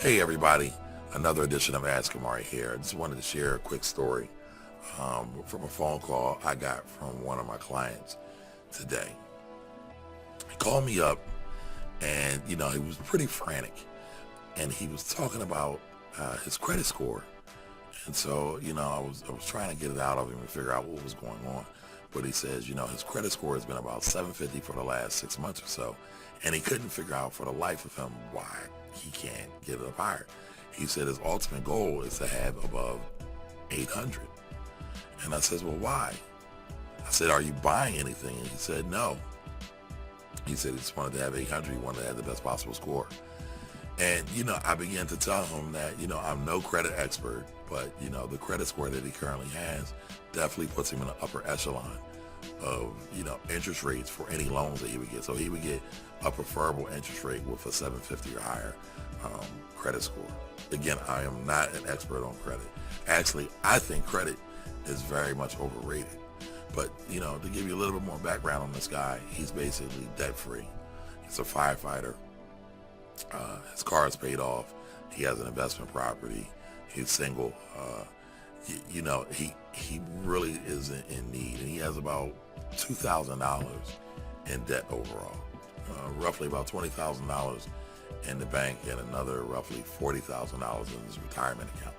Hey everybody, another edition of Ask Amari here. I just wanted to share a quick story from a phone call I got from one of my clients today. He called me up and, he was pretty frantic and he was talking about his credit score. And so, I was trying to get it out of him and figure out what was going on. But he says, his credit score has been about 750 for the last 6 months or so. And he couldn't figure out for the life of him why he can't get it up higher. He said his ultimate goal is to have above 800. And I says, well, why? I said, are you buying anything? And he said, no. He said he just wanted to have 800. He wanted to have the best possible score. And, I began to tell him that, I'm no credit expert, but, the credit score that he currently has definitely puts him in the upper echelon of, interest rates for any loans that he would get. So he would get a preferable interest rate with a 750 or higher credit score. Again, I am not an expert on credit. Actually, I think credit is very much overrated. But, to give you a little bit more background on this guy, he's basically debt-free. He's a firefighter. His car is paid off. He has an investment property. He's single. He really is in need, and he has about $2,000 in debt overall. Roughly about $20,000 in the bank and another roughly $40,000 in his retirement account.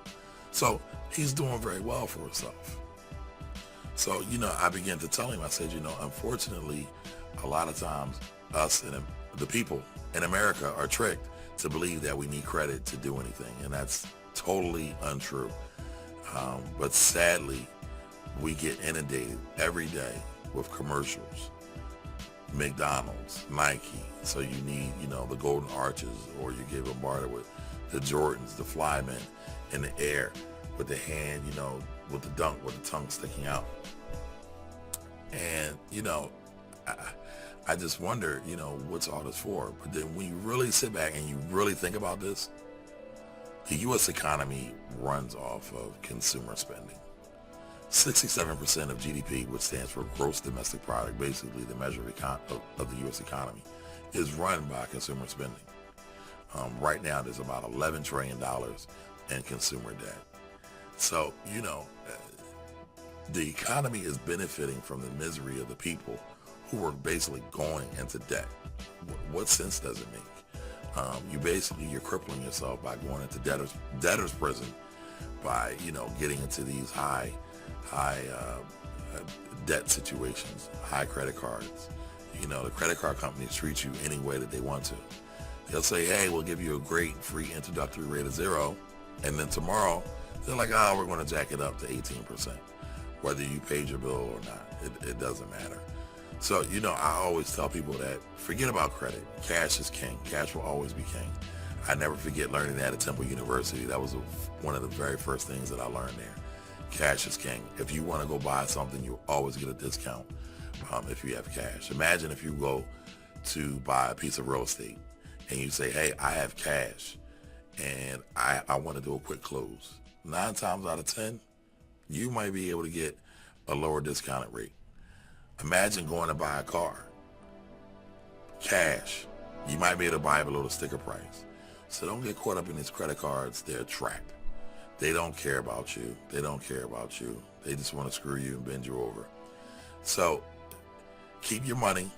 So he's doing very well for himself. So, I began to tell him, I said, unfortunately, a lot of times us and the people in America are tricked to believe that we need credit to do anything. And that's totally untrue. But sadly, we get inundated every day with commercials. McDonald's, Nike. So you need, the golden arches, or you get bombarded with the Jordans, the flymen in the air with the hand, with the dunk, with the tongue sticking out. And, I just wonder, what's all this for? But then when you really sit back and you really think about this, the U.S. economy runs off of consumer spending. 67% of GDP, which stands for gross domestic product, basically the measure of the U.S. economy, is run by consumer spending. Right now, there's about $11 trillion in consumer debt. So, the economy is benefiting from the misery of the people who are basically going into debt. What sense does it make? You're crippling yourself by going into debtor's prison by, getting into these high debt situations, high credit cards. The credit card companies treat you any way that they want to. They'll say, hey, we'll give you a great free introductory rate of 0. And then tomorrow, they're like, oh, we're going to jack it up to 18%. Whether you paid your bill or not, it doesn't matter. So, I always tell people that forget about credit. Cash is king. Cash will always be king. I never forget learning that at Temple University. That was one of the very first things that I learned there. Cash is king. If you want to go buy something, you always get a discount if you have cash. Imagine if you go to buy a piece of real estate and you say, hey, I have cash and I want to do a quick close. 9 times out of 10, you might be able to get a lower discounted rate. Imagine going to buy a car. Cash. You might be able to buy it below the sticker price. So don't get caught up in these credit cards. They're a trap. They don't care about you. They don't care about you. They just want to screw you and bend you over. So keep your money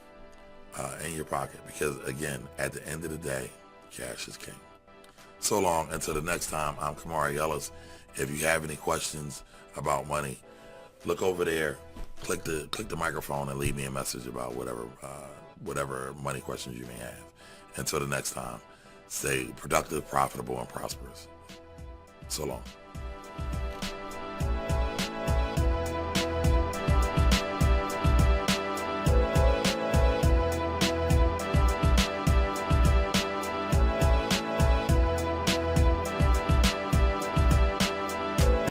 in your pocket because, again, at the end of the day, cash is king. So long. Until the next time, I'm Kamari Ellis. If you have any questions about money, look over there, click the microphone and leave me a message about whatever money questions you may have. Until the next time, stay productive, profitable, and prosperous. So long.